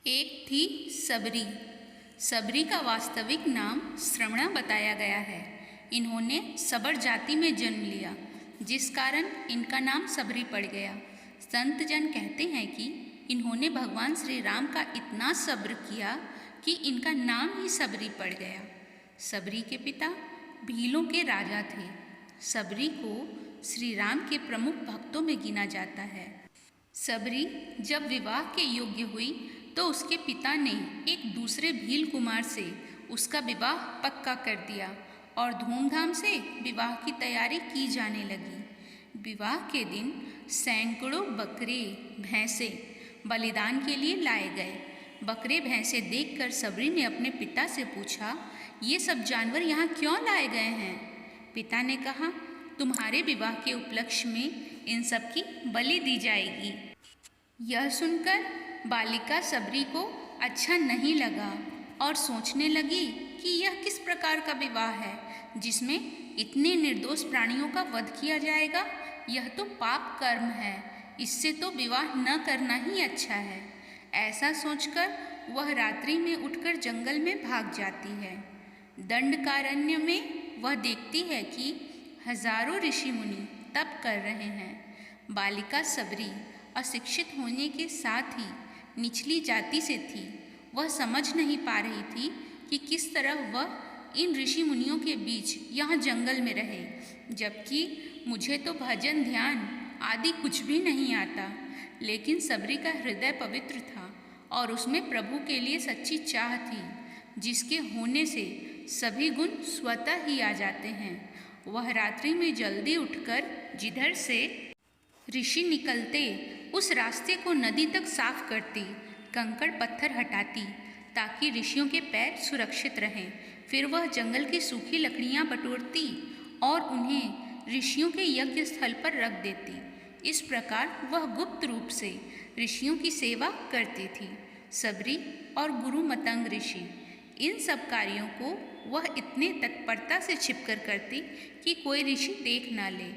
एक थी सबरी। सबरी का वास्तविक नाम श्रवणा बताया गया है। इन्होंने सबर जाति में जन्म लिया, जिस कारण इनका नाम सबरी पड़ गया। संत जन कहते हैं कि इन्होंने भगवान श्री राम का इतना सब्र किया कि इनका नाम ही सबरी पड़ गया। सबरी के पिता भीलों के राजा थे। सबरी को श्री राम के प्रमुख भक्तों में गिना जाता है। सबरी जब विवाह के योग्य हुई तो उसके पिता ने एक दूसरे भील कुमार से उसका विवाह पक्का कर दिया और धूमधाम से विवाह की तैयारी की जाने लगी। विवाह के दिन सैकड़ों बकरे भैंसे बलिदान के लिए लाए गए। बकरे भैंसे देखकर सबरी ने अपने पिता से पूछा, ये सब जानवर यहाँ क्यों लाए गए हैं? पिता ने कहा, तुम्हारे विवाह के उपलक्ष्य में इन सब की बलि दी जाएगी। यह सुनकर बालिका सबरी को अच्छा नहीं लगा और सोचने लगी कि यह किस प्रकार का विवाह है जिसमें इतने निर्दोष प्राणियों का वध किया जाएगा। यह तो पाप कर्म है, इससे तो विवाह न करना ही अच्छा है। ऐसा सोचकर वह रात्रि में उठकर जंगल में भाग जाती है। दंडकारण्य में वह देखती है कि हजारों ऋषि मुनि तप कर रहे हैं। बालिका सबरी अशिक्षित होने के साथ ही निचली जाति से थी। वह समझ नहीं पा रही थी कि किस तरह वह इन ऋषि मुनियों के बीच यहाँ जंगल में रहे, जबकि मुझे तो भजन ध्यान आदि कुछ भी नहीं आता। लेकिन सबरी का हृदय पवित्र था और उसमें प्रभु के लिए सच्ची चाह थी, जिसके होने से सभी गुण स्वतः ही आ जाते हैं। वह रात्रि में जल्दी उठकर जिधर से ऋषि निकलते उस रास्ते को नदी तक साफ करती, कंकड़ पत्थर हटाती ताकि ऋषियों के पैर सुरक्षित रहें। फिर वह जंगल की सूखी लकड़ियां बटोरती और उन्हें ऋषियों के यज्ञ स्थल पर रख देती। इस प्रकार वह गुप्त रूप से ऋषियों की सेवा करती थी। सबरी और गुरु मतंग ऋषि, इन सब कार्यों को वह इतने तत्परता से छिपकर करती कि कोई ऋषि देख ना ले।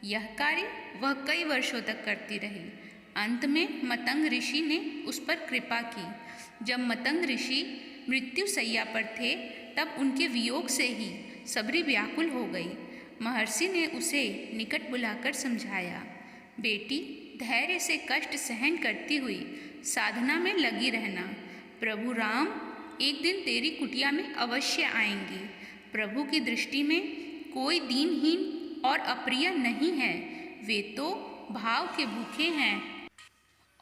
यह कार्य वह कई वर्षों तक करती रही। अंत में मतंग ऋषि ने उस पर कृपा की। जब मतंग ऋषि मृत्यु शैया पर थे तब उनके वियोग से ही सबरी व्याकुल हो गई। महर्षि ने उसे निकट बुलाकर समझाया, बेटी, धैर्य से कष्ट सहन करती हुई साधना में लगी रहना। प्रभु राम एक दिन तेरी कुटिया में अवश्य आएंगे। प्रभु की दृष्टि में कोई दीनहीन और अप्रिय नहीं है। वे तो भाव के भूखे हैं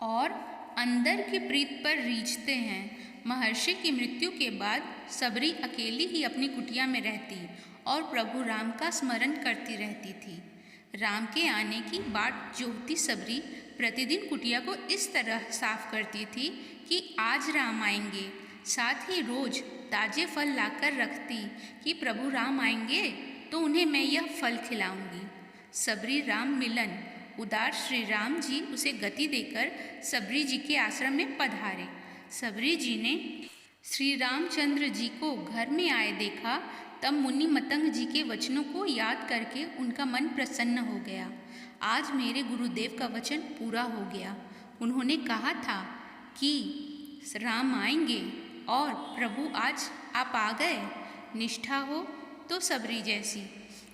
और अंदर की प्रीत पर रीझते हैं। महर्षि की मृत्यु के बाद सबरी अकेली ही अपनी कुटिया में रहती और प्रभु राम का स्मरण करती रहती थी। राम के आने की बाट जोहती सबरी प्रतिदिन कुटिया को इस तरह साफ करती थी कि आज राम आएंगे। साथ ही रोज ताजे फल लाकर रखती कि प्रभु राम आएंगे तो उन्हें मैं यह फल खिलाऊंगी। सबरी राम मिलन उदार श्री राम जी उसे गति देकर सबरी जी के आश्रम में पधारे। सबरी जी ने श्री रामचंद्र जी को घर में आए देखा तब मुनि मतंग जी के वचनों को याद करके उनका मन प्रसन्न हो गया। आज मेरे गुरुदेव का वचन पूरा हो गया। उन्होंने कहा था कि राम आएंगे और प्रभु आज आप आ गए। निष्ठा हो तो सबरी जैसी।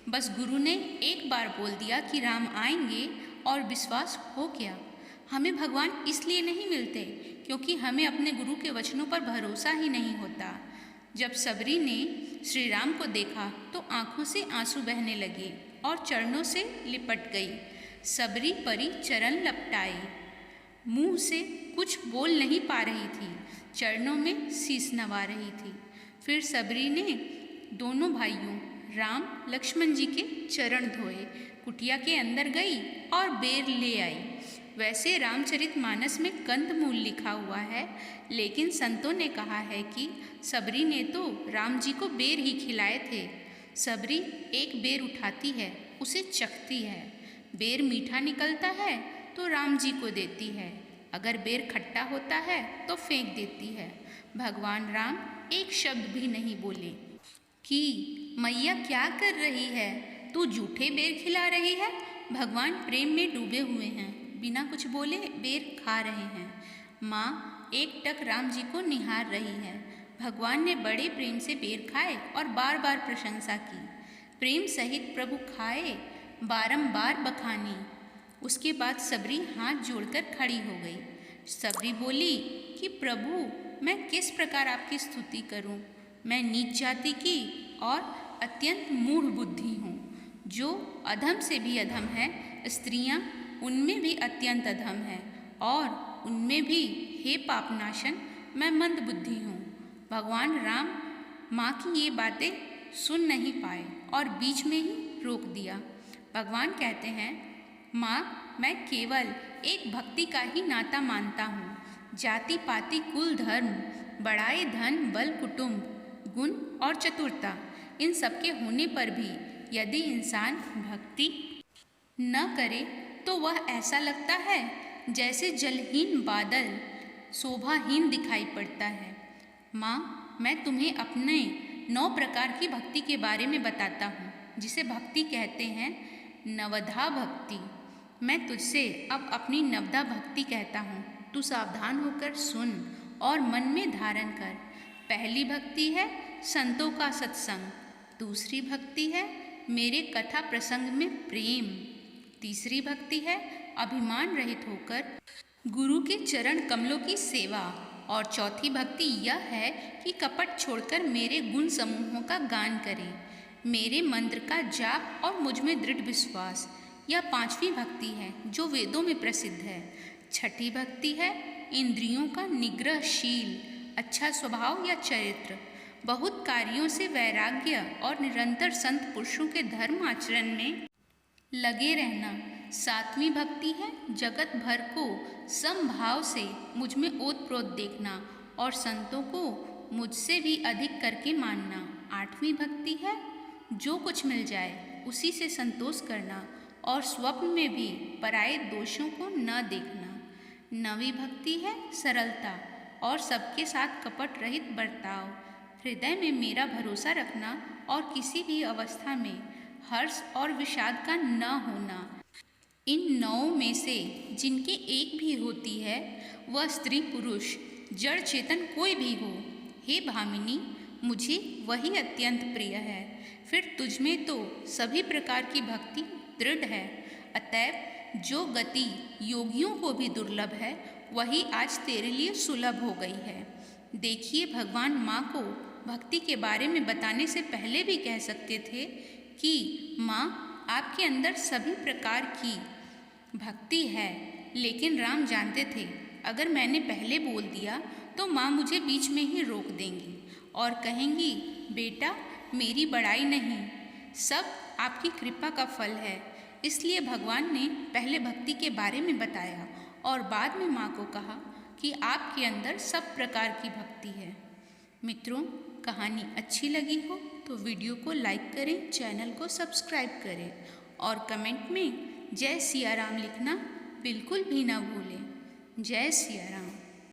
बस गुरु ने एक बार बोल दिया कि राम आएंगे और विश्वास हो गया। हमें भगवान इसलिए नहीं मिलते क्योंकि हमें अपने गुरु के वचनों पर भरोसा ही नहीं होता। जब सबरी ने श्री राम को देखा तो आंखों से आंसू बहने लगे और चरणों से लिपट गई। सबरी परी चरण लपटाई, मुंह से कुछ बोल नहीं पा रही थी, चरणों में शीश नवा रही थी। फिर सबरी ने दोनों भाइयों राम लक्ष्मण जी के चरण धोए, कुटिया के अंदर गई और बेर ले आई। वैसे रामचरितमानस में कंदमूल लिखा हुआ है, लेकिन संतों ने कहा है कि सबरी ने तो राम जी को बेर ही खिलाए थे। सबरी एक बेर उठाती है, उसे चखती है। बेर मीठा निकलता है तो राम जी को देती है, अगर बेर खट्टा होता है तो फेंक देती है। भगवान राम एक शब्द भी नहीं बोले कि मैया क्या कर रही है, तू जूठे बेर खिला रही है। भगवान प्रेम में डूबे हुए हैं, बिना कुछ बोले बेर खा रहे हैं। माँ एक टक राम जी को निहार रही है। भगवान ने बड़े प्रेम से बेर खाए और बार बार प्रशंसा की। प्रेम सहित प्रभु खाए, बारंबार बखानी। उसके बाद सबरी हाथ जोड़कर खड़ी हो गई। सबरी बोली कि प्रभु, मैं किस प्रकार आपकी स्तुति करूं? मैं नीच जाति की और अत्यंत मूढ़ बुद्धि हूँ। जो अधम से भी अधम है, स्त्रियाँ उनमें भी अत्यंत अधम है, और उनमें भी हे पापनाशन मैं मंद बुद्धि हूँ। भगवान राम माँ की ये बातें सुन नहीं पाए और बीच में ही रोक दिया। भगवान कहते हैं, माँ, मैं केवल एक भक्ति का ही नाता मानता हूँ। जाति पाति कुल धर्म, बड़ाई धन बल कुटुंब, गुण और चतुरता, इन सबके होने पर भी यदि इंसान भक्ति न करे तो वह ऐसा लगता है जैसे जलहीन बादल शोभाहीन दिखाई पड़ता है। माँ, मैं तुम्हें अपने 9 प्रकार की भक्ति के बारे में बताता हूँ, जिसे भक्ति कहते हैं नवधा भक्ति। मैं तुझसे अब अपनी नवधा भक्ति कहता हूँ, तू सावधान होकर सुन और मन में धारण कर। पहली भक्ति है संतों का सत्संग। दूसरी भक्ति है मेरे कथा प्रसंग में प्रेम। तीसरी भक्ति है अभिमान रहित होकर गुरु के चरण कमलों की सेवा। और चौथी भक्ति यह है कि कपट छोड़कर मेरे गुण समूहों का गान करें, मेरे मंत्र का जाप और मुझ में दृढ़ विश्वास। यह 5वीं भक्ति है जो वेदों में प्रसिद्ध है। छठी भक्ति है इंद्रियों का निग्रहशील, अच्छा स्वभाव या चरित्र, बहुत कार्यों से वैराग्य और निरंतर संत पुरुषों के धर्म आचरण में लगे रहना। 7वीं भक्ति है जगत भर को समभाव से मुझ में ओतप्रोत देखना और संतों को मुझसे भी अधिक करके मानना। 8वीं भक्ति है जो कुछ मिल जाए उसी से संतोष करना और स्वप्न में भी पराये दोषों को न देखना। 9वीं भक्ति है सरलता और सबके साथ कपट रहित बर्ताव, हृदय में मेरा भरोसा रखना और किसी भी अवस्था में हर्ष और विषाद का न होना। इन 9 में से जिनकी एक भी होती है वह स्त्री पुरुष जड़ चेतन कोई भी हो, हे भामिनी, मुझे वही अत्यंत प्रिय है। फिर तुझमें तो सभी प्रकार की भक्ति दृढ़ है। अतएव जो गति योगियों को भी दुर्लभ है वही आज तेरे लिए सुलभ हो गई है। देखिए, भगवान माँ को भक्ति के बारे में बताने से पहले भी कह सकते थे कि माँ, आपके अंदर सभी प्रकार की भक्ति है, लेकिन राम जानते थे अगर मैंने पहले बोल दिया तो माँ मुझे बीच में ही रोक देंगी और कहेंगी, बेटा मेरी बड़ाई नहीं, सब आपकी कृपा का फल है। इसलिए भगवान ने पहले भक्ति के बारे में बताया और बाद में माँ को कहा कि आपके अंदर सब प्रकार की भक्ति है। मित्रों, कहानी अच्छी लगी हो तो वीडियो को लाइक करें, चैनल को सब्सक्राइब करें और कमेंट में जय सिया राम लिखना बिल्कुल भी ना भूलें। जय सिया राम।